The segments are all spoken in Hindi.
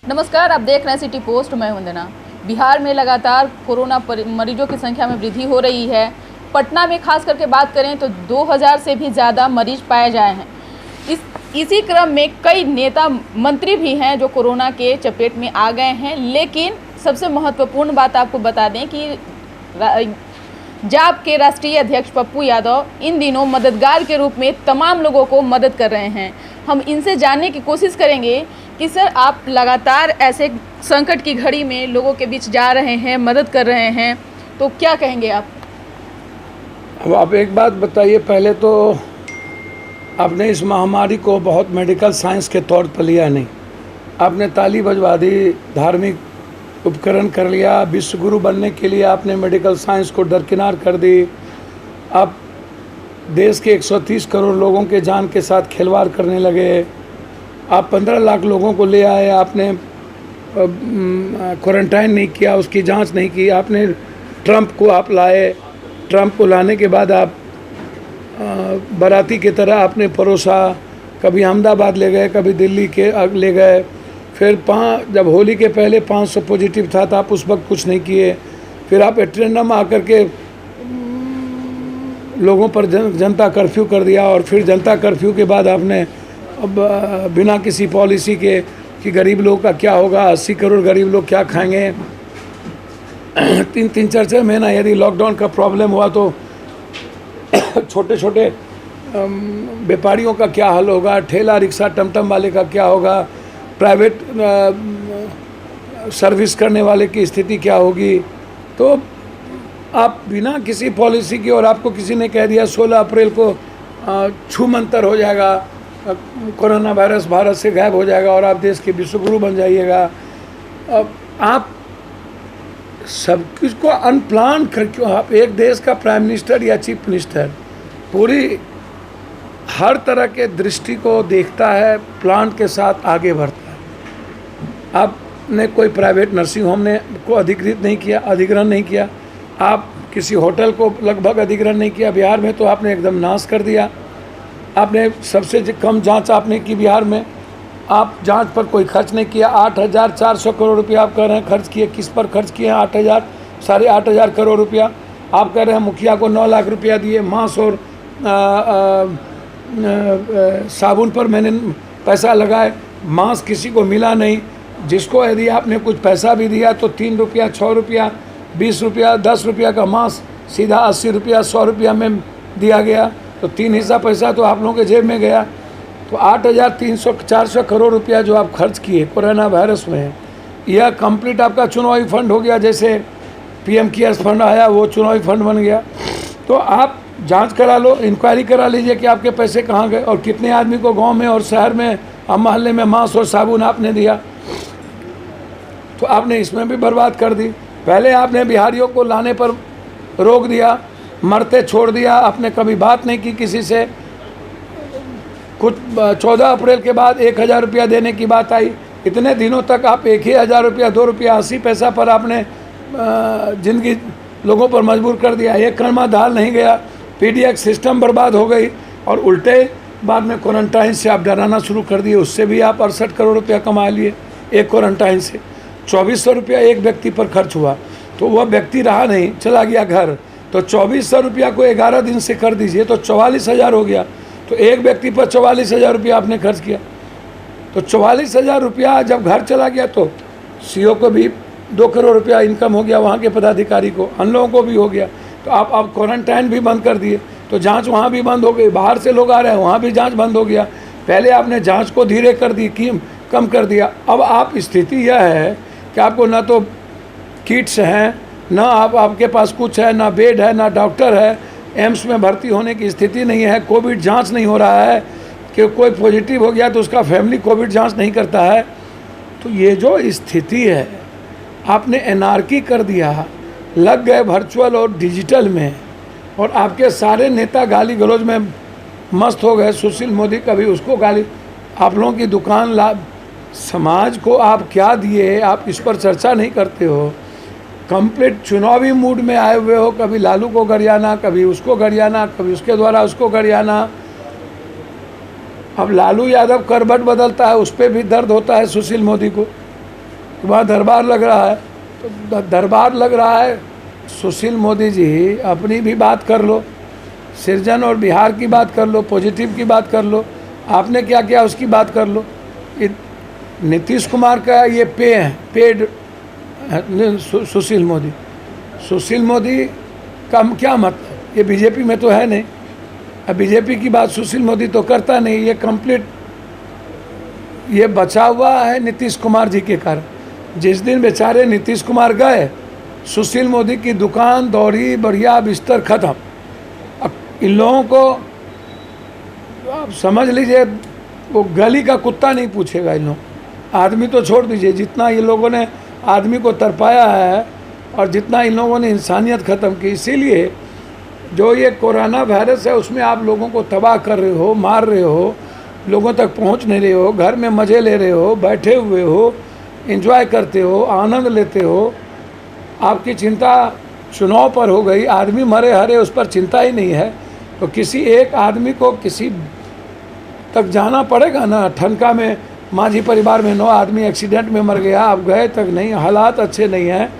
नमस्कार, आप देख रहे हैं सिटी पोस्ट। मैं वंदना। बिहार में लगातार कोरोना मरीजों की संख्या में वृद्धि हो रही है। पटना में खास करके बात करें तो 2000 से भी ज़्यादा मरीज पाए जाए हैं। इसी क्रम में कई नेता मंत्री भी हैं जो कोरोना के चपेट में आ गए हैं। लेकिन सबसे महत्वपूर्ण बात आपको बता दें कि जाप के राष्ट्रीय अध्यक्ष पप्पू यादव इन दिनों मददगार के रूप में तमाम लोगों को मदद कर रहे हैं। हम इनसे जानने की कोशिश करेंगे कि सर, आप लगातार ऐसे संकट की घड़ी में लोगों के बीच जा रहे हैं, मदद कर रहे हैं, तो क्या कहेंगे आप? अब आप एक बात बताइए, पहले तो आपने इस महामारी को बहुत मेडिकल साइंस के तौर पर लिया नहीं। आपने ताली बजवा दी, धार्मिक उपकरण कर लिया, विश्व गुरु बनने के लिए आपने मेडिकल साइंस को दरकिनार कर दी। आप देश के 130 करोड़ लोगों के जान के साथ खिलवाड़ करने लगे। आप 15 लाख लोगों को ले आए, आपने क्वारंटाइन नहीं किया, उसकी जांच नहीं की। आपने ट्रंप को आप लाए, ट्रंप को लाने के बाद आप बाराती की तरह आपने परोसा, कभी अहमदाबाद ले गए, कभी दिल्ली के ले गए। फिर जब होली के पहले 500 पॉजिटिव था तो आप उस वक्त कुछ नहीं किए। फिर आप एट्रेंडम आकर के लोगों पर जनता कर्फ्यू कर दिया, और फिर जनता कर्फ्यू के बाद आपने अब बिना किसी पॉलिसी के कि गरीब लोग का क्या होगा, 80 करोड़ गरीब लोग क्या खाएंगे। 3-4 महीना यदि लॉकडाउन का प्रॉब्लम हुआ तो छोटे छोटे व्यापारियों का क्या हाल होगा, ठेला रिक्शा टमटम वाले का क्या होगा, प्राइवेट सर्विस करने वाले की स्थिति क्या होगी। तो आप बिना किसी पॉलिसी की, और आपको किसी ने कह दिया 16 अप्रैल को छूमंतर हो जाएगा, कोरोना वायरस भारत से गायब हो जाएगा और आप देश के विश्वगुरु बन जाइएगा। अब आप सब कुछ को अनप्लान करके, आप एक देश का प्राइम मिनिस्टर या चीफ मिनिस्टर पूरी हर तरह के दृष्टि को देखता है, प्लान के साथ आगे बढ़ता है। आपने कोई प्राइवेट नर्सिंग होम को अधिग्रहण नहीं किया, आप किसी होटल को लगभग अधिग्रहण नहीं किया। बिहार में तो आपने एकदम नाश कर दिया। आपने सबसे कम जांच आपने की बिहार में। आप जांच पर कोई खर्च नहीं किया। 8,400 करोड़ रुपया आप कह रहे हैं खर्च किए। किस पर खर्च किए हैं? 8,000 करोड़ रुपया। आप कह रहे हैं मुखिया को 9 लाख रुपया दिए। मांस और साबुन पर मैंने पैसा लगाए, मांस किसी को मिला नहीं। जिसको यदि आपने कुछ पैसा भी दिया तो 3 रुपया, 6 रुपया, 20 रुपया, 10 रुपया का मांस सीधा 80 रुपया, 100 रुपया में दिया गया। तो 3 हिस्सा पैसा तो आप लोगों के जेब में गया। तो 8,300-400 करोड़ रुपया जो आप खर्च किए कोरोना वायरस में, यह कंप्लीट आपका चुनावी फंड हो गया। जैसे पीएम केयर्स फंड आया, वो चुनावी फंड बन गया। तो आप जांच करा लो, इंक्वायरी करा लीजिए कि आपके पैसे कहाँ गए और कितने आदमी को गांव में और शहर में और मोहल्ले में मांस और साबुन आपने दिया। तो आपने इसमें भी बर्बाद कर दी। पहले आपने बिहारियों को लाने पर रोक दिया, मरते छोड़ दिया। आपने कभी बात नहीं की किसी से। कुछ 14 अप्रैल के बाद 1,000 रुपया देने की बात आई। इतने दिनों तक आप 1,000 रुपया, 2 रुपया 80 पैसा पर आपने जिंदगी लोगों पर मजबूर कर दिया। एक करमा दाल नहीं गया, पीडीएक्स सिस्टम बर्बाद हो गई, और उल्टे बाद में क्वारंटाइन से आप डराना शुरू कर दिए। उससे भी आप 68 करोड़ रुपया कमा लिए एक क्वारंटाइन से। 2,400 रुपया एक व्यक्ति पर खर्च हुआ, तो वह व्यक्ति रहा नहीं, चला गया घर। तो 2,400 रुपया को 11 दिन से कर दीजिए तो 44,000 हो गया। तो एक व्यक्ति पर 44,000 रुपया आपने खर्च किया। तो 44,000 रुपया जब घर चला गया तो सीओ को भी 2 करोड़ रुपया इनकम हो गया, वहाँ के पदाधिकारी को, हम लोगों को भी हो गया। तो आप क्वारंटाइन भी बंद कर दिए, तो जांच वहाँ भी बंद हो गई। बाहर से लोग आ रहे हैं, वहाँ भी जांच बंद हो गया। पहले आपने जांच को धीरे कर दी, कम कर दिया। अब आप स्थिति यह है कि आपको ना तो किट्स हैं, ना आपके पास कुछ है, ना बेड है, ना डॉक्टर है। एम्स में भर्ती होने की स्थिति नहीं है। कोविड जांच नहीं हो रहा है कि कोई पॉजिटिव हो गया तो उसका फैमिली कोविड जांच नहीं करता है। तो ये जो स्थिति है, आपने एनार्की कर दिया, लग गए वर्चुअल और डिजिटल में, और आपके सारे नेता गाली गलौज में मस्त हो गए। सुशील मोदी कभी उसको गाली, आप लोगों की दुकान समाज को आप क्या दिए, आप इस पर चर्चा नहीं करते हो। कंप्लीट चुनावी मूड में आए हुए हो, कभी लालू को गरियाना, कभी उसको गरियाना, कभी उसके द्वारा उसको गरियाना। अब लालू यादव करबट बदलता है, उस पर भी दर्द होता है सुशील मोदी को। वहाँ दरबार लग रहा है, तो दरबार लग रहा है। सुशील मोदी जी अपनी भी बात कर लो, सृजन और बिहार की बात कर लो, पॉजिटिव की बात कर लो, आपने क्या किया उसकी बात कर लो। नीतीश कुमार का ये पेड सुशील मोदी का क्या मतलब, ये बीजेपी में तो है नहीं। अब बीजेपी की बात सुशील मोदी तो करता नहीं, ये कंप्लीट ये बचा हुआ है नीतीश कुमार जी के कारण। जिस दिन बेचारे नीतीश कुमार गए, सुशील मोदी की दुकान दौड़ी, बढ़िया बिस्तर खत्म। अब इन लोगों को आप समझ लीजिए, वो गली का कुत्ता नहीं पूछेगा इन लोग। आदमी तो छोड़ दीजिए, जितना ये लोगों ने आदमी को तरपाया है और जितना इन लोगों ने इंसानियत ख़त्म की, इसीलिए जो ये कोरोना वायरस है उसमें आप लोगों को तबाह कर रहे हो, मार रहे हो, लोगों तक पहुंच नहीं रहे हो, घर में मज़े ले रहे हो, बैठे हुए हो, एंजॉय करते हो, आनंद लेते हो। आपकी चिंता चुनाव पर हो गई, आदमी मरे हरे उस पर चिंता ही नहीं है। तो किसी एक आदमी को किसी तक जाना पड़ेगा ना। ठनका में माझी परिवार में 9 आदमी एक्सीडेंट में मर गया, आप गए तक नहीं। हालात अच्छे नहीं हैं,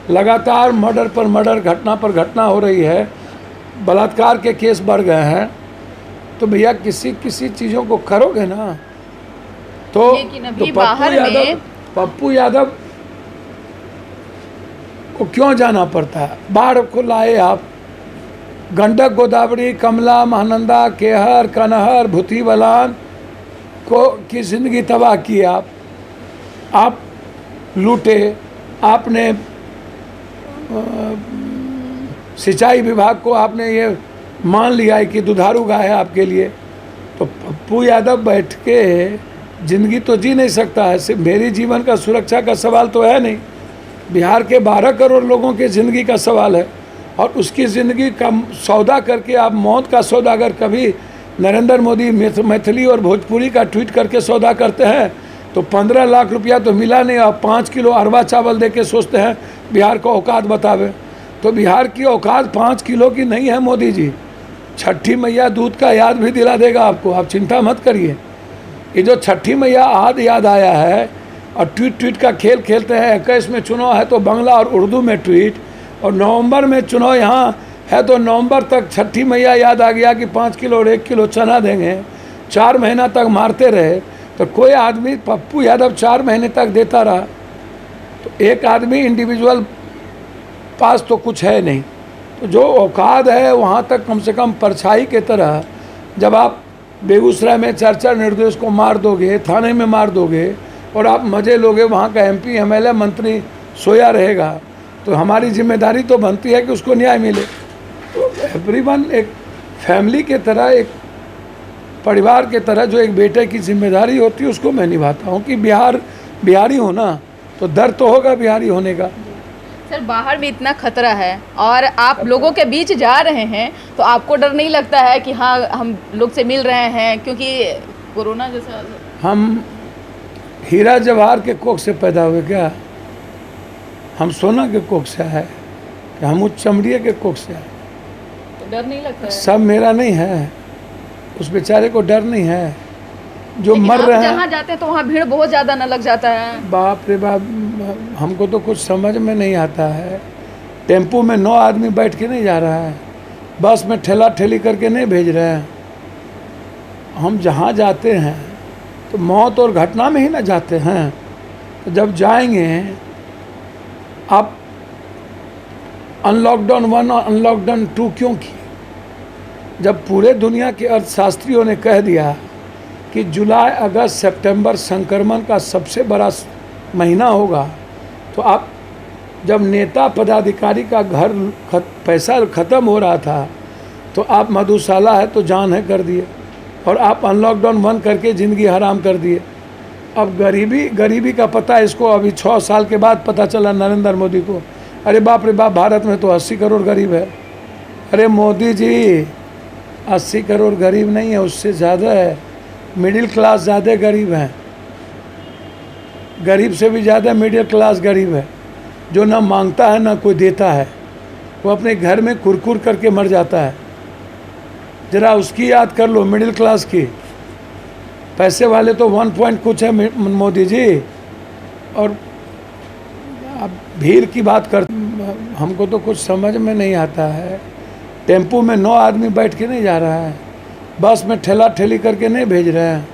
लगातार मर्डर पर मर्डर, घटना पर घटना हो रही है, बलात्कार के केस बढ़ गए हैं। तो भैया किसी चीज़ों को करोगे ना तो, लेकिन अभी बाहर में पप्पू यादव को क्यों जाना पड़ता है। बाढ़ को लाए आप, गंडक, गोदावरी, कमला, महानंदा, केहर, कनहर, भूती बलान को की ज़िंदगी तबाह की। आप लूटे, आपने सिंचाई विभाग को आपने ये मान लिया है कि दुधारू गाय है आपके लिए। तो पप्पू यादव बैठ के ज़िंदगी तो जी नहीं सकता है। सिर्फ मेरी जीवन का सुरक्षा का सवाल तो है नहीं, बिहार के 12 करोड़ लोगों की ज़िंदगी का सवाल है। और उसकी ज़िंदगी का सौदा करके आप मौत का सौदा अगर कभी नरेंद्र मोदी मैथिली और भोजपुरी का ट्वीट करके सौदा करते हैं तो 15 लाख रुपया तो मिला नहीं, और 5 किलो अरवा चावल दे के सोचते हैं बिहार को औकात बतावे। तो बिहार की औकात 5 किलो की नहीं है मोदी जी। छठी मैया दूध का याद भी दिला देगा आपको, आप चिंता मत करिए। ये जो छठी मैया याद आया है और ट्वीट का खेल खेलते हैं। 21 में चुनाव है तो बांग्ला और उर्दू में ट्वीट, और नवंबर में चुनाव यहाँ है तो नवंबर तक छठी मैया याद आ गया कि 5 किलो और 1 किलो चना देंगे। 4 महीना तक मारते रहे। तो कोई आदमी, पप्पू यादव 4 महीने तक देता रहा, तो एक आदमी इंडिविजुअल पास तो कुछ है नहीं। तो जो औकात है वहाँ तक कम से कम परछाई के तरह, जब आप बेगूसराय में 4 निर्दोष को मार दोगे, थाने में मार दोगे और आप मज़े लोगे, वहाँ का MP MLA मंत्री सोया रहेगा, तो हमारी जिम्मेदारी तो बनती है कि उसको न्याय मिले। तो एवरीवन एक फैमिली के तरह, एक परिवार के तरह जो एक बेटे की जिम्मेदारी होती है उसको मैं निभाता हूँ कि बिहारी हो ना, तो डर तो होगा बिहारी होने का। सर, बाहर में इतना खतरा है और आप लोगों के बीच जा रहे हैं, तो आपको डर नहीं लगता है कि हाँ हम लोग से मिल रहे हैं, क्योंकि कोरोना जैसा। हम हीरा जवाहर के कोख से पैदा हुए क्या? हम सोना के कोख से आए कि हम उच्च चमड़िए के कोख से आए? तो डर नहीं लगता है? सब मेरा नहीं है, उस बेचारे को डर नहीं है जो मर रहे हैं। जहाँ जाते हैं तो वहाँ भीड़ बहुत ज़्यादा न लग जाता है? बाप रे बाप, हमको तो कुछ समझ में नहीं आता है। टेम्पो में 9 आदमी बैठ के नहीं जा रहा है, बस में ठेला ठेली करके नहीं भेज रहे हैं। हम जहाँ जाते हैं तो मौत और घटना में ही ना जाते हैं। तो जब जाएंगे, आप अनलॉकडाउन 1 और अनलॉकडाउन 2 क्यों की? जब पूरे दुनिया के अर्थशास्त्रियों ने कह दिया कि जुलाई, अगस्त, सितंबर संक्रमण का सबसे बड़ा महीना होगा, तो आप जब नेता पदाधिकारी का घर पैसा ख़त्म हो रहा था तो आप मधुशाला है तो जान है कर दिए, और आप अनलॉकडाउन 1 करके ज़िंदगी हराम कर दिए। अब गरीबी का पता इसको अभी 6 साल के बाद पता चला नरेंद्र मोदी को। अरे बाप रे बाप, भारत में तो 80 करोड़ गरीब है। अरे मोदी जी, 80 करोड़ गरीब नहीं है, उससे ज़्यादा है। मिडिल क्लास ज़्यादा गरीब हैं, गरीब से भी ज़्यादा मिडिल क्लास गरीब है, जो ना मांगता है ना कोई देता है, वो अपने घर में कुरकुर करके मर जाता है। ज़रा उसकी याद कर लो, मिडिल क्लास की। पैसे वाले तो 1 पॉइंट कुछ है मोदी जी, और अब भीड़ की बात कर, हमको तो कुछ समझ में नहीं आता है। टेम्पो में 9 आदमी बैठ के नहीं जा रहा है, बस में ठेला ठेली करके नहीं भेज रहे हैं।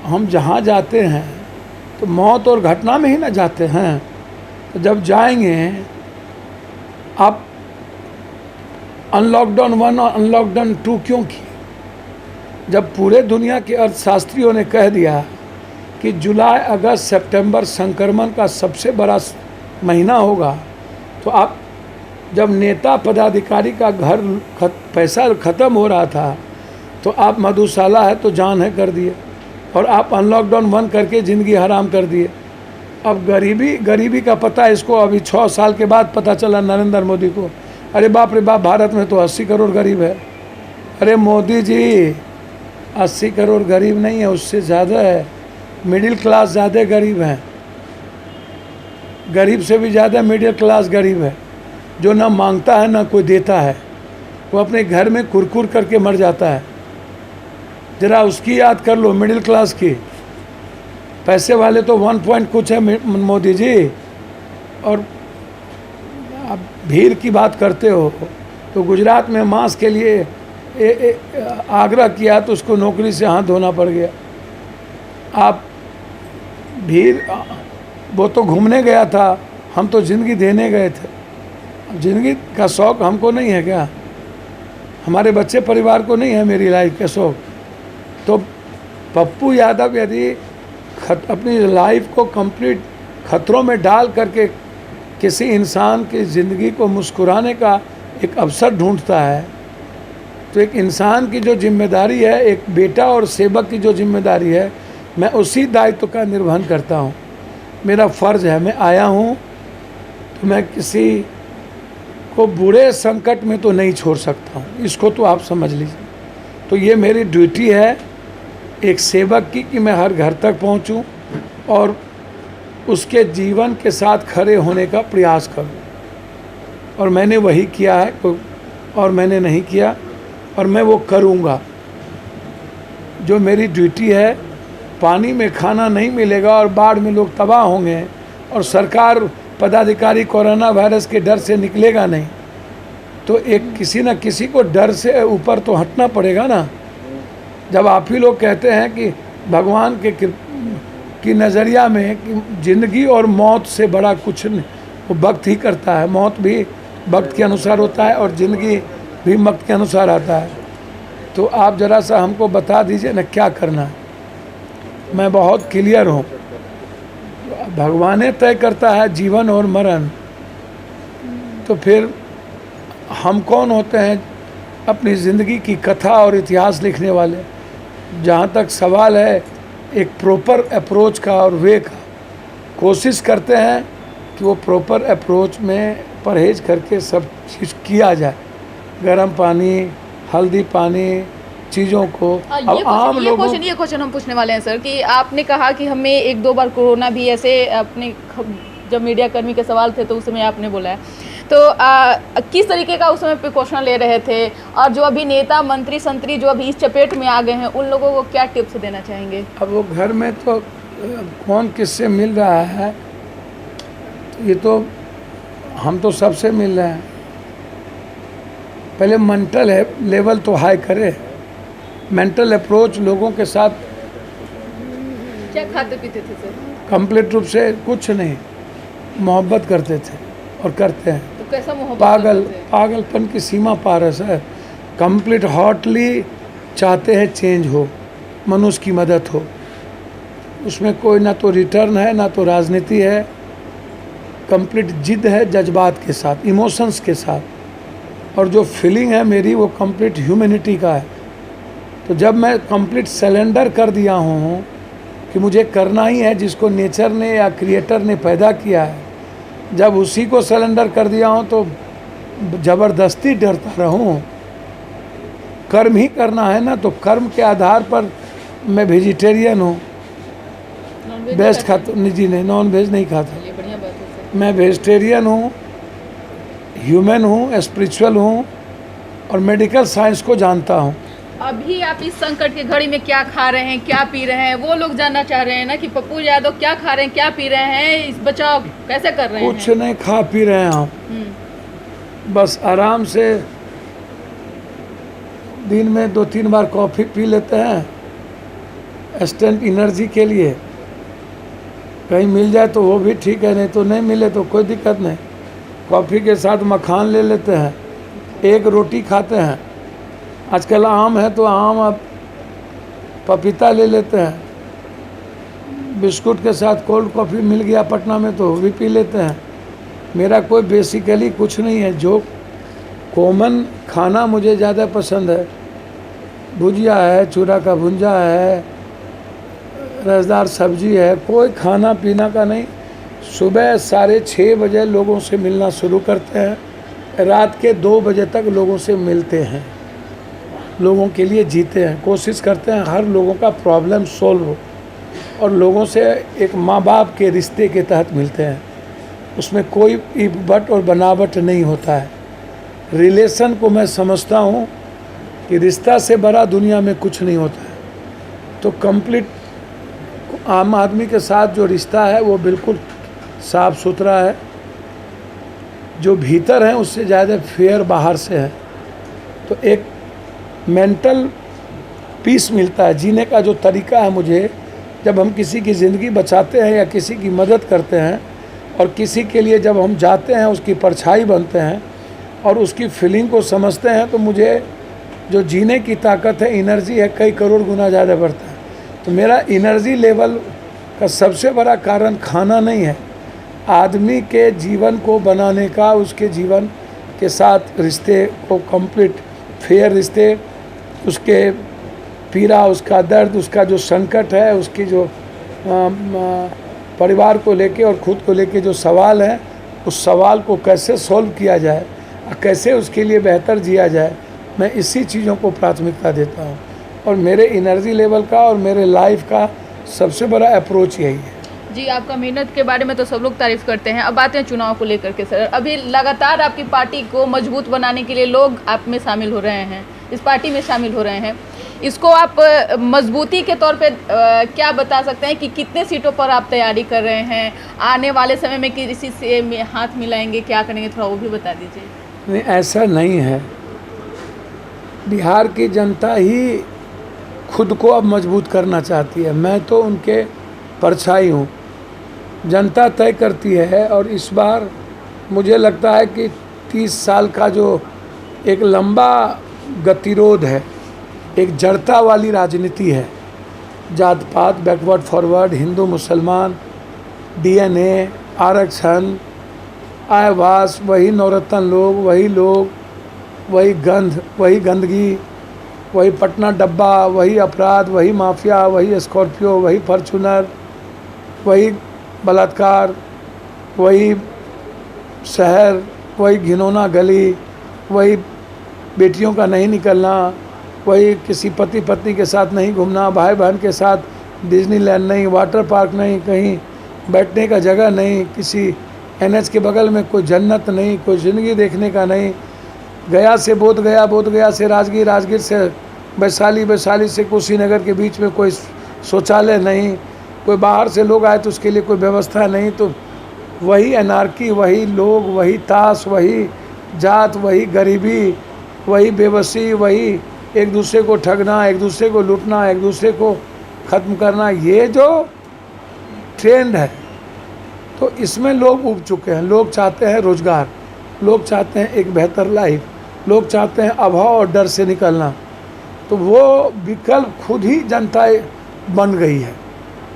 हम जहाँ जाते हैं तो मौत और घटना में ही ना जाते हैं। तो जब जाएंगे, आप अनलॉकडाउन 1 और अनलॉकडाउन 2 क्यों की? जब पूरे दुनिया के अर्थशास्त्रियों ने कह दिया कि जुलाई अगस्त सितंबर संक्रमण का सबसे बड़ा महीना होगा, तो आप जब नेता पदाधिकारी का घर पैसा ख़त्म हो रहा था तो आप मधुशाला है तो जान है कर दिए, और आप अनलॉकडाउन 1 करके ज़िंदगी हराम कर दिए। अब गरीबी का पता इसको अभी 6 साल के बाद पता चला नरेंद्र मोदी को। अरे बाप रे बाप, भारत में तो 80 करोड़ गरीब है। अरे मोदी जी, 80 करोड़ गरीब नहीं है, उससे ज़्यादा है। मिडिल क्लास ज़्यादा गरीब हैं, गरीब से भी ज़्यादा मिडिल क्लास गरीब है, जो ना मांगता है ना कोई देता है, वो अपने घर में कुरकुर करके मर जाता है। ज़रा उसकी याद कर लो, मिडिल क्लास की। पैसे वाले तो 1 पॉइंट कुछ है मोदी जी। और आप भीड़ की बात करते हो तो गुजरात में मास्क के लिए आग्रह किया तो उसको नौकरी से हाथ धोना पड़ गया। आप भीड़, वो तो घूमने गया था, हम तो ज़िंदगी देने गए थे। ज़िंदगी का शौक़ हमको नहीं है क्या? हमारे बच्चे परिवार को नहीं है मेरी लाइफ का शौक़? तो पप्पू यादव यदि अपनी लाइफ को कंप्लीट खतरों में डाल करके किसी इंसान की ज़िंदगी को मुस्कुराने का एक अवसर ढूंढता है, तो एक इंसान की जो जिम्मेदारी है, एक बेटा और सेवक की जो जिम्मेदारी है, मैं उसी दायित्व का निर्वहन करता हूँ। मेरा फ़र्ज़ है, मैं आया हूँ तो मैं किसी को बुरे संकट में तो नहीं छोड़ सकता हूँ, इसको तो आप समझ लीजिए। तो ये मेरी ड्यूटी है एक सेवक की कि मैं हर घर तक पहुँचूँ और उसके जीवन के साथ खड़े होने का प्रयास करूँ। और मैंने वही किया है, और मैंने नहीं किया, और मैं वो करूँगा। जो मेरी ड्यूटी है, पानी में खाना नहीं मिलेगा और बाढ़ में लोग तबाह होंगे, और सरकार पदाधिकारी कोरोना वायरस के डर से निकलेगा नहीं, तो एक किसी न किसी को डर से ऊपर तो हटना पड़ेगा ना। जब आप ही लोग कहते हैं कि भगवान की नज़रिया में कि ज़िंदगी और मौत से बड़ा कुछ नहीं, वो वक्त ही करता है। मौत भी वक्त के अनुसार होता है और ज़िंदगी भी वक्त के अनुसार आता है। तो आप ज़रा सा हमको बता दीजिए ना क्या करना है। मैं बहुत क्लियर हूँ, भगवान तय करता है जीवन और मरण, तो फिर हम कौन होते हैं अपनी ज़िंदगी की कथा और इतिहास लिखने वाले? जहाँ तक सवाल है एक प्रॉपर अप्रोच का और वे का, कोशिश करते हैं कि वो प्रॉपर अप्रोच में परहेज करके सब चीज़ किया जाए। गर्म पानी, हल्दी पानी, चीज़ों को। अब आम लोगों, ये क्वेश्चन हम पूछने वाले हैं सर कि आपने कहा कि हमें 1-2 बार कोरोना भी ऐसे अपने, जब मीडिया कर्मी के सवाल थे तो उस समय आपने बोला है, तो किस तरीके का उस समय प्रिकॉशन ले रहे थे? और जो अभी नेता मंत्री संतरी जो अभी इस चपेट में आ गए हैं, उन लोगों को क्या टिप्स देना चाहेंगे? अब वो घर में तो कौन किससे मिल रहा है, ये तो हम तो सबसे मिल रहे हैं। पहले मेंटल लेवल तो हाई करे, मेंटल अप्रोच लोगों के साथ। क्या खाते पीते थे सर? कंप्लीट रूप से कुछ नहीं, मोहब्बत करते थे और करते हैं। तो कैसा मोहब्बत? पागलपन की सीमा पार है सर। कंप्लीट हॉटली चाहते हैं चेंज हो, मनुष्य की मदद हो। उसमें कोई ना तो रिटर्न है ना तो राजनीति है, कंप्लीट जिद है जज्बात के साथ, इमोशंस के साथ। और जो फीलिंग है मेरी वो कंप्लीट ह्यूमैनिटी का है। तो जब मैं कंप्लीट सरेंडर कर दिया हूँ कि मुझे करना ही है जिसको नेचर ने या क्रिएटर ने पैदा किया है, जब उसी को सरेंडर कर दिया हूँ तो ज़बरदस्ती डरता रहूँ? कर्म ही करना है ना, तो कर्म के आधार पर मैं वेजिटेरियन हूँ, बेस्ट खाता जी नहीं, नॉन वेज नहीं खाता। ये बढ़िया बात है सर। मैं वेजिटेरियन हूँ, ह्यूमन हूँ, स्पिरिचुअल हूँ और मेडिकल साइंस को जानता हूँ। अभी आप इस संकट की घड़ी में क्या खा रहे हैं, क्या पी रहे हैं, वो लोग जानना चाह रहे हैं ना कि पप्पू यादव क्या खा रहे हैं, क्या पी रहे हैं, इस बचाव कैसे कर रहे हैं? कुछ नहीं खा पी रहे हैं हम, बस आराम से दिन में 2-3 बार कॉफ़ी पी लेते हैं इंस्टेंट एनर्जी के लिए। कहीं मिल जाए तो वो भी ठीक है, नहीं तो नहीं मिले तो कोई दिक्कत नहीं। कॉफ़ी के साथ मखान ले लेते हैं, एक रोटी खाते हैं। आजकल आम है तो आम, अब पपीता ले लेते हैं। बिस्कुट के साथ कोल्ड कॉफ़ी मिल गया पटना में तो वो भी पी लेते हैं। मेरा कोई बेसिकली कुछ नहीं है, जो कॉमन खाना मुझे ज़्यादा पसंद है। भुजिया है, चूड़ा का भुंजा है, रसदार सब्जी है, कोई खाना पीना का नहीं। सुबह 6:30 बजे लोगों से मिलना शुरू करते हैं, रात के 2 बजे तक लोगों से मिलते हैं, लोगों के लिए जीते हैं। कोशिश करते हैं हर लोगों का प्रॉब्लम सॉल्व हो, और लोगों से एक माँ बाप के रिश्ते के तहत मिलते हैं। उसमें कोई इफ बट और बनावट नहीं होता है। रिलेशन को मैं समझता हूँ कि रिश्ता से बड़ा दुनिया में कुछ नहीं होता है। तो कंप्लीट आम आदमी के साथ जो रिश्ता है वो बिल्कुल साफ सुथरा है। जो भीतर है उससे ज़्यादा फेयर बाहर से है। तो एक मेंटल पीस मिलता है, जीने का जो तरीका है मुझे, जब हम किसी की ज़िंदगी बचाते हैं या किसी की मदद करते हैं और किसी के लिए जब हम जाते हैं, उसकी परछाई बनते हैं और उसकी फीलिंग को समझते हैं, तो मुझे जो जीने की ताकत है, एनर्जी है, कई करोड़ गुना ज़्यादा बढ़ता है। तो मेरा एनर्जी लेवल का सबसे बड़ा कारण खाना नहीं है, आदमी के जीवन को बनाने का, उसके जीवन के साथ रिश्ते को कंप्लीट फेयर रिश्ते, उसके पीड़ा, उसका दर्द, उसका जो संकट है, उसकी जो परिवार को लेके और ख़ुद को लेके जो सवाल है, उस सवाल को कैसे सॉल्व किया जाए और कैसे उसके लिए बेहतर जिया जाए, मैं इसी चीज़ों को प्राथमिकता देता हूँ। और मेरे एनर्जी लेवल का और मेरे लाइफ का सबसे बड़ा अप्रोच यही है। जी, आपका मेहनत के बारे में तो सब लोग तारीफ़ करते हैं। अब बात है चुनाव को लेकर के सर, अभी लगातार आपकी पार्टी को मजबूत बनाने के लिए लोग आप में शामिल हो रहे हैं, इस पार्टी में शामिल हो रहे हैं। इसको आप मजबूती के तौर पे क्या बता सकते हैं कि कितने सीटों पर आप तैयारी कर रहे हैं? आने वाले समय में किसी से हाथ मिलाएंगे, क्या करेंगे, थोड़ा वो भी बता दीजिए। नहीं, ऐसा नहीं है। बिहार की जनता ही खुद को अब मजबूत करना चाहती है। मैं तो उनके परछाई हूँ। जनता तय करती है, और इस बार मुझे लगता है कि 30 साल का जो एक लंबा गतिरोध है, एक जड़ता वाली राजनीति है, जात पात, बैकवर्ड फॉरवर्ड, हिंदू मुसलमान, DNA, आरक्षण, आयवास, वही नवरत्न लोग, वही गंध, वही गंदगी, वही पटना डब्बा, वही अपराध, वही माफिया, वही स्कॉर्पियो, वही फॉर्चूनर, वही बलात्कार, वही शहर, वही घिनौना गली, वही बेटियों का नहीं निकलना, वही किसी पति पत्नी के साथ नहीं घूमना, भाई बहन के साथ डिज्नीलैंड नहीं, वाटर पार्क नहीं, कहीं बैठने का जगह नहीं, किसी NH के बगल में कोई जन्नत नहीं, कोई ज़िंदगी देखने का नहीं, गया से बोधगया, बोधगया से राजगीर, राजगीर से वैशाली, वैशाली से कुशीनगर के बीच में कोई शौचालय नहीं, कोई बाहर से लोग आए तो उसके लिए कोई व्यवस्था नहीं। तो वही अनार्की, वही लोग, वही ताश, वही जात, वही गरीबी, वही बेबसी, वही एक दूसरे को ठगना, एक दूसरे को लूटना, एक दूसरे को ख़त्म करना, ये जो ट्रेंड है, तो इसमें लोग उब चुके हैं। लोग चाहते हैं रोज़गार, लोग चाहते हैं एक बेहतर लाइफ, लोग चाहते हैं अभाव और डर से निकलना। तो वो विकल्प खुद ही जनता बन गई है,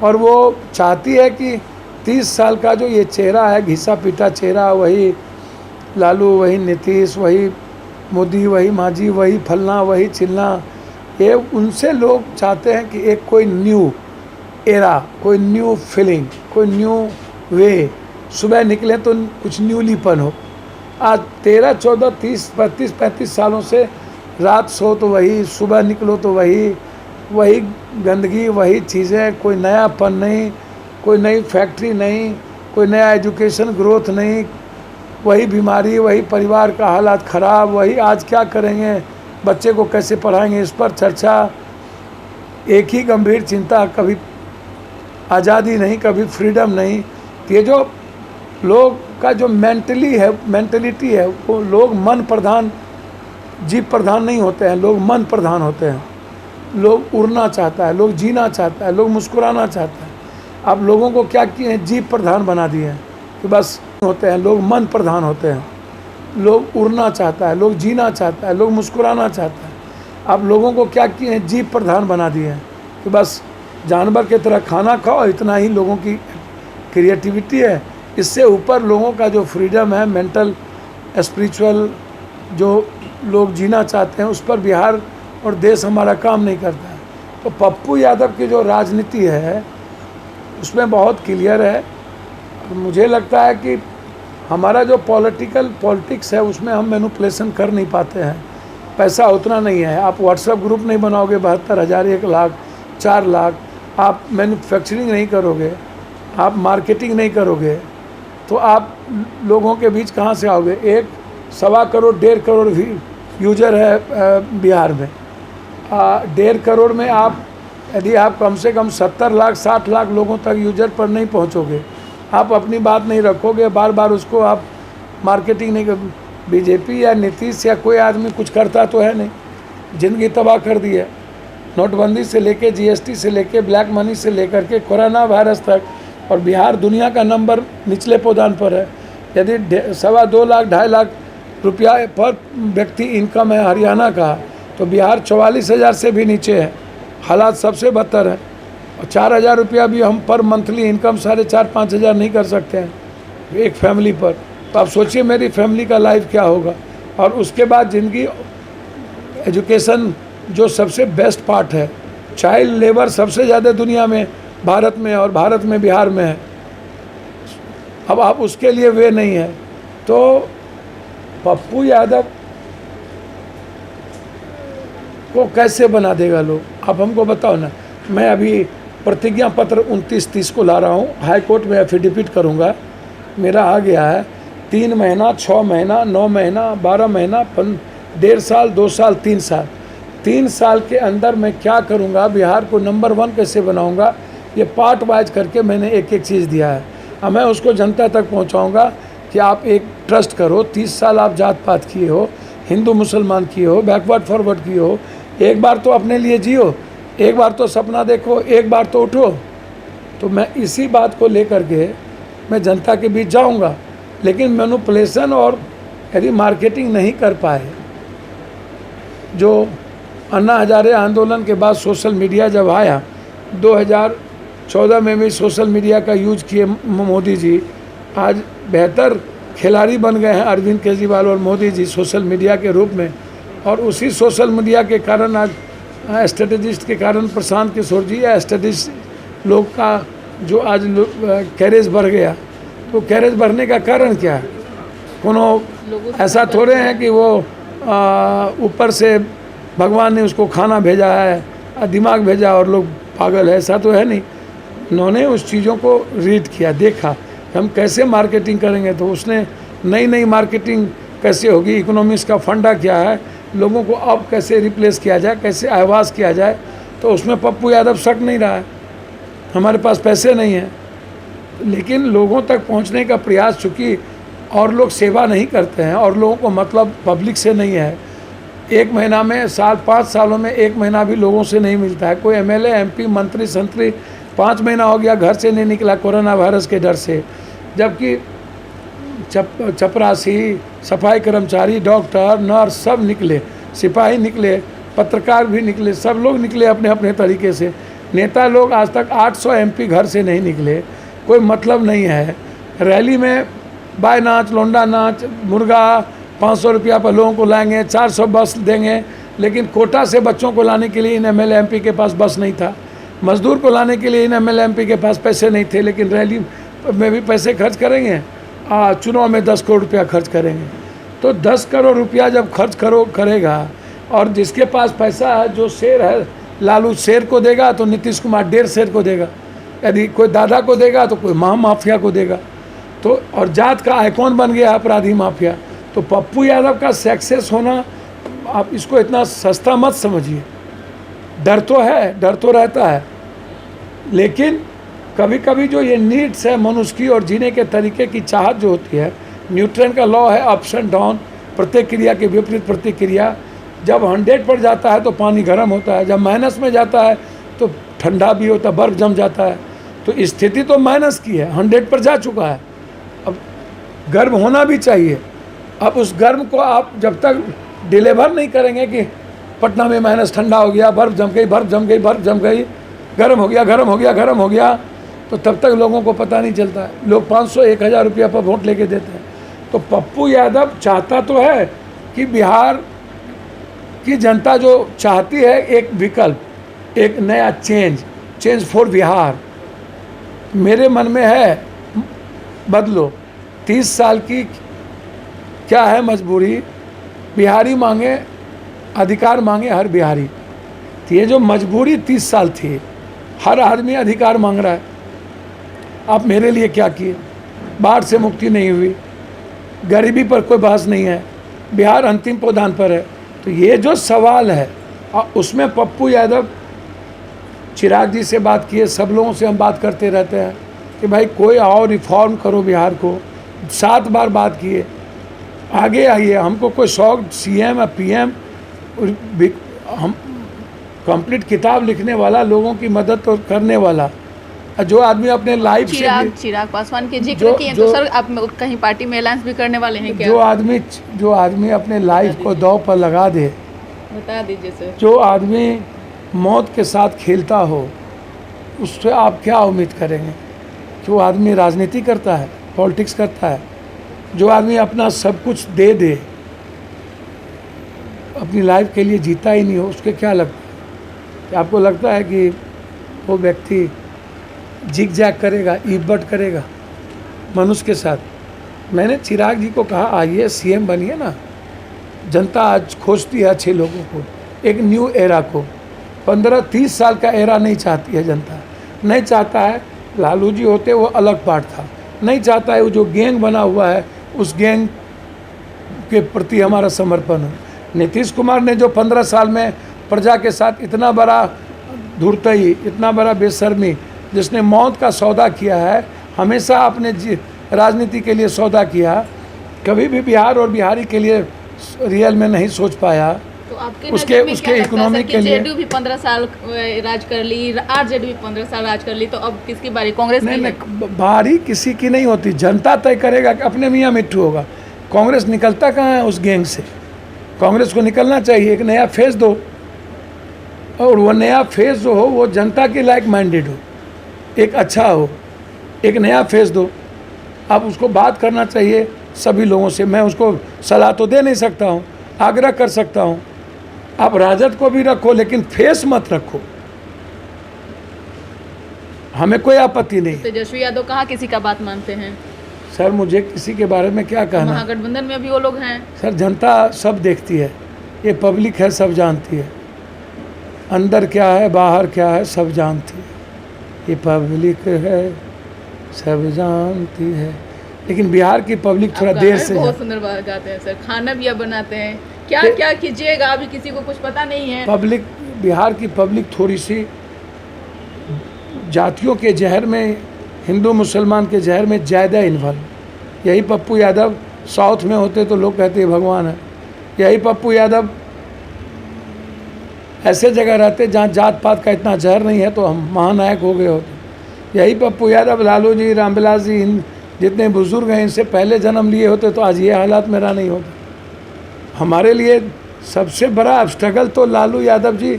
और वो चाहती है कि 30 साल का जो ये चेहरा है, घिसा पीटा चेहरा, वही लालू, वही नीतीश, वही मोदी, वही मांझी, वही फलना, वही चिलना, ये उनसे लोग चाहते हैं कि एक कोई न्यू एरा, कोई न्यू फीलिंग, कोई न्यू वे, सुबह निकले तो कुछ न्यूलीपन हो। आज 13, 14, 30, 32, 35 सालों से रात सो तो वही, सुबह निकलो तो वही गंदगी, वही चीज़ें, कोई नयापन नहीं, कोई नई फैक्ट्री नहीं, कोई नया एजुकेशन ग्रोथ नहीं, वही बीमारी, वही परिवार का हालात ख़राब, वही आज क्या करेंगे, बच्चे को कैसे पढ़ाएंगे, इस पर चर्चा। एक ही गंभीर चिंता, कभी आज़ादी नहीं, कभी फ्रीडम नहीं। ये जो लोग का जो मेंटलिटी है, वो लोग मन प्रधान जीव प्रधान नहीं होते हैं, लोग मन प्रधान होते हैं। लोग उड़ना चाहता है, लोग जीना चाहता है, लोग मुस्कुराना चाहता है। अब लोगों को क्या किए हैं, जीव प्रधान बना दिए हैं कि बस होते हैं। लोग मन प्रधान होते हैं, लोग उड़ना चाहता है, लोग जीना चाहता है, लोग मुस्कुराना चाहता है। अब लोगों को क्या किए हैं, जीव प्रधान बना दिए हैं कि बस जानवर की तरह खाना खाओ, इतना ही लोगों की क्रिएटिविटी है। इससे ऊपर लोगों का जो फ्रीडम है, मेंटल स्पिरिचुअल जो लोग जीना चाहते हैं, उस पर बिहार और देश हमारा काम नहीं करता है। तो पप्पू यादव की जो राजनीति है उसमें बहुत क्लियर है। मुझे लगता है कि हमारा जो पॉलिटिक्स है उसमें हम मैनिपुलेशन कर नहीं पाते हैं। पैसा उतना नहीं है। आप व्हाट्सएप ग्रुप नहीं बनाओगे 72,000, 1 लाख, 4 लाख। आप मैन्युफैक्चरिंग नहीं करोगे, आप मार्केटिंग नहीं करोगे, तो आप लोगों के बीच कहाँ से आओगे। 1.25 करोड़ 1.5 करोड़ भी यूजर है बिहार में। 1.5 करोड़ में आप यदि आप कम से कम 70 लाख 60 लाख लोगों तक यूजर पर नहीं पहुंचोगे, आप अपनी बात नहीं रखोगे, बार बार उसको आप मार्केटिंग नहीं कर। बीजेपी या नीतीश या कोई आदमी कुछ करता तो है नहीं, ज़िंदगी तबाह कर दी है। नोटबंदी से लेके जीएसटी से लेके ब्लैक मनी से लेकर के कोरोना वायरस तक, और बिहार दुनिया का नंबर निचले पौधान पर है। यदि 2.25 लाख 2.5 लाख रुपया पर व्यक्ति इनकम है हरियाणा का, तो बिहार 44,000 से भी नीचे है। हालात सबसे बदतर है। और 4,000 रुपया भी हम पर मंथली इनकम 4,500-5 हज़ार नहीं कर सकते हैं एक फैमिली पर। तो आप सोचिए मेरी फैमिली का लाइफ क्या होगा। और उसके बाद जिंदगी, एजुकेशन जो सबसे बेस्ट पार्ट है, चाइल्ड लेबर सबसे ज़्यादा दुनिया में भारत में, और भारत में बिहार में है। अब आप उसके लिए वे नहीं है। तो पप्पू यादव को कैसे बना देगा लोग, आप हमको बताओ ना। मैं अभी प्रतिज्ञा पत्र 29-30 को ला रहा हूँ, हाई कोर्ट में एफिडेविट करूँगा। मेरा आ गया है 3 महीना, 6 महीना, 9 महीना, 12 महीना, 1.5 साल, 2 साल, 3 साल। 3 साल के अंदर मैं क्या करूँगा, बिहार को नंबर 1 कैसे बनाऊँगा, ये पार्ट वाइज करके मैंने एक एक चीज़ दिया है। अब मैं उसको जनता तक पहुँचाऊँगा कि आप एक ट्रस्ट करो। 30 साल आप जात पात किए हो, हिंदू मुसलमान किए हो, बैकवर्ड फॉरवर्ड किए हो, एक बार तो अपने लिए जियो, एक बार तो सपना देखो, एक बार तो उठो। तो मैं इसी बात को लेकर के मैं जनता के बीच जाऊंगा। लेकिन मैनिपुलेशन और यदि मार्केटिंग नहीं कर पाए, जो अन्ना हजारे आंदोलन के बाद सोशल मीडिया जब आया, 2014 में भी सोशल मीडिया का यूज किए मोदी जी, आज बेहतर खिलाड़ी बन गए हैं अरविंद केजरीवाल और मोदी जी सोशल मीडिया के रूप में। और उसी सोशल मीडिया के कारण आज स्ट्रेटेजिस्ट के कारण प्रशांत किशोर जी या स्ट्रेटेजिस्ट लोग का जो आज कैरेज बढ़ गया। तो कैरेज बढ़ने का कारण क्या है? कोनो ऐसा थोड़े हैं कि वो ऊपर से भगवान ने उसको खाना भेजा है, दिमाग भेजा और लोग पागल है, ऐसा तो है नहीं। उन्होंने उस चीज़ों को रीड किया, देखा हम कैसे मार्केटिंग करेंगे। तो उसने नई मार्केटिंग कैसे होगी, इकोनॉमिक्स का फंडा क्या है, लोगों को अब कैसे रिप्लेस किया जाए, कैसे आवाज़ किया जाए। तो उसमें पप्पू यादव शक नहीं रहा है। हमारे पास पैसे नहीं हैं, लेकिन लोगों तक पहुंचने का प्रयास, चूँकि और लोग सेवा नहीं करते हैं और लोगों को मतलब पब्लिक से नहीं है। 1 महीना में 5 सालों में 1 महीना भी लोगों से नहीं मिलता है। कोई एमएलए, एमपी, मंत्री, संतरी 5 महीना हो गया घर से नहीं निकला कोरोना वायरस के डर से। जबकि चपरासी, सफाई कर्मचारी, डॉक्टर, नर्स सब निकले, सिपाही निकले, पत्रकार भी निकले, सब लोग निकले अपने अपने तरीके से। नेता लोग आज तक 800 एमपी घर से नहीं निकले, कोई मतलब नहीं है। रैली में बाय नाच, लौंडा नाच, मुर्गा 500 रुपया पर लोगों को लाएंगे, 400 बस देंगे। लेकिन कोटा से बच्चों को लाने के लिए इन एमएलए एमपी के पास बस नहीं था, मजदूर को लाने के लिए इन एमएलए एमपी के पास पैसे नहीं थे। लेकिन रैली में भी पैसे खर्च करेंगे, चुनाव में 10 करोड़ रुपया खर्च करेंगे। तो 10 करोड़ रुपया जब खर्च करेगा, और जिसके पास पैसा है, जो शेर है, लालू शेर को देगा तो नीतीश कुमार 1.5 शेर को देगा, यदि कोई दादा को देगा तो कोई महामाफिया को देगा। तो और जात का आइकॉन बन गया अपराधी माफिया। तो पप्पू यादव का सक्सेस होना आप इसको इतना सस्ता मत समझिए। डर तो है, डर तो रहता है, लेकिन कभी कभी जो ये नीड्स है मनुष्य की और जीने के तरीके की चाहत जो होती है, न्यूटन का लॉ है अप्स एंड डाउन, प्रतिक्रिया के विपरीत प्रतिक्रिया। जब 100 पर जाता है तो पानी गर्म होता है, जब माइनस में जाता है तो ठंडा भी होता है, बर्फ जम जाता है। तो स्थिति तो माइनस की है, 100 पर जा चुका है, अब गर्म होना भी चाहिए। अब उस गर्म को आप जब तक डिलीवर नहीं करेंगे कि पटना में माइनस ठंडा हो गया, बर्फ जम गई, बर्फ जम गई, बर्फ जम गई, गर्म हो गया, गर्म हो गया, गर्म हो गया, तो तब तक लोगों को पता नहीं चलता है। लोग 500-1000 रुपया पर वोट लेके देते हैं। तो पप्पू यादव चाहता तो है कि बिहार की जनता जो चाहती है एक विकल्प, एक नया चेंज फॉर बिहार। मेरे मन में है बदलो। 30 साल की क्या है मजबूरी, बिहारी मांगे अधिकार, मांगे हर बिहारी। तो ये जो मजबूरी 30 साल थी, हर आदमी अधिकार मांग रहा है। आप मेरे लिए क्या किए? बाढ़ से मुक्ति नहीं हुई, गरीबी पर कोई बहस नहीं है, बिहार अंतिम पायदान पर है। तो ये जो सवाल है उसमें पप्पू यादव चिराग जी से बात किए, सब लोगों से हम बात करते रहते हैं कि भाई कोई और रिफॉर्म करो बिहार को। 7 बार बात किए, आगे आइए, हमको कोई शौक CM या PM, हम कंप्लीट किताब लिखने वाला, लोगों की मदद तो करने वाला, जो आदमी अपने लाइफ से चिराग पासवान के जिक्र किए तो सर आप कहीं पार्टी में अलायंस भी करने वाले हैं क्या? जो आदमी अपने लाइफ को दांव पर लगा दे, बता दीजिए सर। जो आदमी मौत के साथ खेलता हो, उससे आप क्या उम्मीद करेंगे? जो आदमी राजनीति करता है, पॉलिटिक्स करता है, जो आदमी अपना सब कुछ दे दे, अपनी लाइफ के लिए जीता ही नहीं हो, उसके क्या लगता है? कि आपको लगता है कि वो व्यक्ति जिग जैग करेगा, ईबट करेगा मनुष्य के साथ? मैंने चिराग जी को कहा आइए CM बनिए ना। जनता आज खोजती है अच्छे लोगों को, एक न्यू एरा को। 15-30 साल का एरा नहीं चाहती है जनता, नहीं चाहता है। लालू जी होते वो अलग पार्ट था, नहीं चाहता है वो जो गैंग बना हुआ है उस गैंग के प्रति हमारा समर्पण हो। नीतीश कुमार ने जो 15 साल में प्रजा के साथ इतना बड़ा धूर्तई, इतना बड़ा बेशर्मी, जिसने मौत का सौदा किया है, हमेशा अपने राजनीति के लिए सौदा किया, कभी भी बिहार और बिहारी के लिए रियल में नहीं सोच पाया। तो आपके उसके इकोनॉमी के लिए जेडीयू भी 15 साल राज कर ली, आरजेडी भी 15 साल राज कर ली, तो अब किसकी बारी? कांग्रेस की? नहीं, बारी किसी की नहीं होती, जनता तय करेगा कि अपने मियाँ मिट्ठू होगा। कांग्रेस निकलता कहाँ है उस गैंग से? कांग्रेस को निकलना चाहिए, एक नया फेज दो, और वो नया फेज जो हो वो जनता के लाइक माइंडेड हो, एक अच्छा हो, एक नया फेज दो। आप उसको बात करना चाहिए सभी लोगों से। मैं उसको सलाह तो दे नहीं सकता हूँ, आग्रह कर सकता हूँ, आप राजद को भी रखो लेकिन फेस मत रखो, हमें कोई आपत्ति नहीं। तेजस्वी यादव कहाँ किसी का बात मानते हैं? सर मुझे किसी के बारे में क्या कहना, महागठबंधन में भी वो लोग हैं। सर जनता सब देखती है, ये पब्लिक है, सब जानती है, अंदर क्या है बाहर क्या है सब जानती है, ये पब्लिक है सब जानती है। लेकिन बिहार की पब्लिक थोड़ा देर से, बहुत सुंदर बात गाते हैं सर, खाना भी आप बनाते हैं, क्या क्या कीजिएगा अभी किसी को कुछ पता नहीं है। पब्लिक, बिहार की पब्लिक थोड़ी सी जातियों के जहर में, हिंदू मुसलमान के जहर में ज़्यादा इन्वॉल्व। यही पप्पू यादव साउथ में होते तो लोग कहते भगवान है, यही पप्पू यादव ऐसे जगह रहते जहाँ जात पात का इतना जहर नहीं है तो हम महानायक हो गए होते। यही पप्पू यादव, लालू जी, रामविलास जी, जितने बुजुर्ग हैं इनसे पहले जन्म लिए होते तो आज ये हालात मेरा नहीं होता। हमारे लिए सबसे बड़ा स्ट्रगल तो लालू यादव जी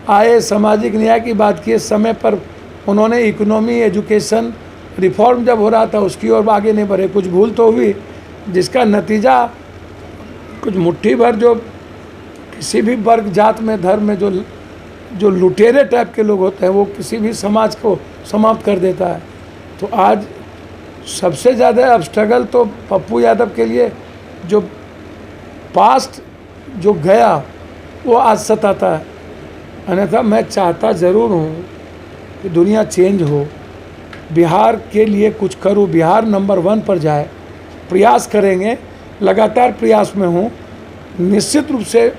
आए, सामाजिक न्याय की बात किए, समय पर उन्होंने इकोनॉमी, एजुकेशन रिफॉर्म जब हो रहा था उसकी ओर आगे नहीं बढ़े। कुछ भूल तो हुई जिसका नतीजा कुछ मुट्ठी भर जो किसी भी वर्ग, जात में, धर्म में जो लुटेरे टाइप के लोग होते हैं वो किसी भी समाज को समाप्त कर देता है। तो आज सबसे ज़्यादा अब स्ट्रगल तो पप्पू यादव के लिए जो पास्ट जो गया वो आज सताता है। अन्यथा मैं चाहता ज़रूर हूँ कि दुनिया चेंज हो, बिहार के लिए कुछ करूँ, बिहार नंबर 1 पर जाए, प्रयास करेंगे, लगातार प्रयास में हूँ। निश्चित रूप से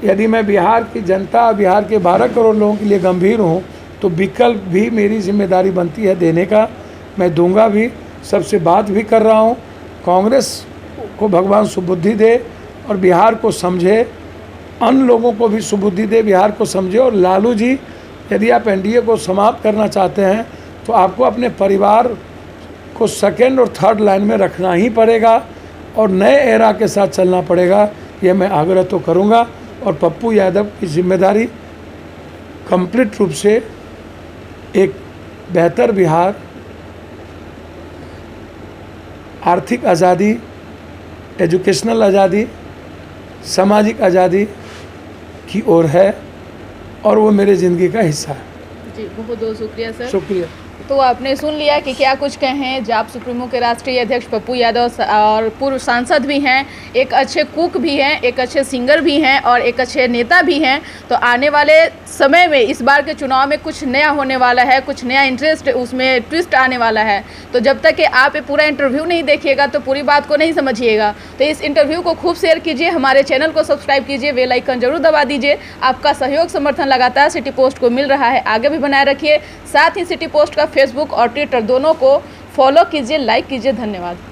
यदि मैं बिहार की जनता, बिहार के 12 करोड़ लोगों के लिए गंभीर हूँ तो विकल्प भी मेरी जिम्मेदारी बनती है देने का। मैं दूंगा भी, सबसे बात भी कर रहा हूँ। कांग्रेस को भगवान सुबुद्धि दे और बिहार को समझे, अन्य लोगों को भी सुबुद्धि दे, बिहार को समझे। और लालू जी, यदि आप एनडीए को समाप्त करना चाहते हैं तो आपको अपने परिवार को सेकेंड और थर्ड लाइन में रखना ही पड़ेगा और नए एरा के साथ चलना पड़ेगा। ये मैं आग्रह तो करूँगा। और पप्पू यादव की जिम्मेदारी कंप्लीट रूप से एक बेहतर बिहार, आर्थिक आज़ादी, एजुकेशनल आज़ादी, सामाजिक आज़ादी की ओर है और वो मेरे ज़िंदगी का हिस्सा है। जी, बहुत बहुत शुक्रिया सर। शुक्रिया। तो आपने सुन लिया कि क्या कुछ कहें जाप सुप्रीमो के राष्ट्रीय अध्यक्ष पप्पू यादव और पूर्व सांसद भी हैं, एक अच्छे कुक भी हैं, एक अच्छे सिंगर भी हैं और एक अच्छे नेता भी हैं। तो आने वाले समय में इस बार के चुनाव में कुछ नया होने वाला है, कुछ नया इंटरेस्ट उसमें ट्विस्ट आने वाला है। तो जब तक कि आप ये पूरा इंटरव्यू नहीं देखिएगा तो पूरी बात को नहीं समझिएगा। तो इस इंटरव्यू को खूब शेयर कीजिए, हमारे चैनल को सब्सक्राइब कीजिए, बेल आइकन जरूर दबा दीजिए। आपका सहयोग समर्थन लगातार सिटी पोस्ट को मिल रहा है, आगे भी बनाए रखिए। साथ ही सिटी पोस्ट का फेसबुक और ट्विटर दोनों को फॉलो कीजिए, लाइक कीजिए। धन्यवाद।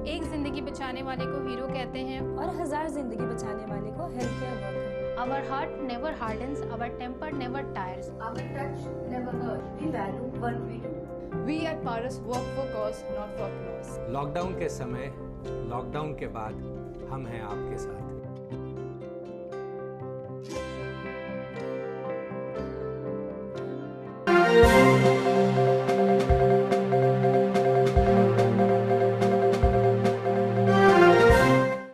एक जिंदगी बचाने वाले को हीरो कहते हैं और 1000 जिंदगी बचाने वाले को health care worker. Our heart never hardens, our temper never tires. Our touch never hurt. We value what we do. We at Paras work for cause, not for applause. Lockdown के समय, लॉकडाउन के बाद हम हैं आपके साथ।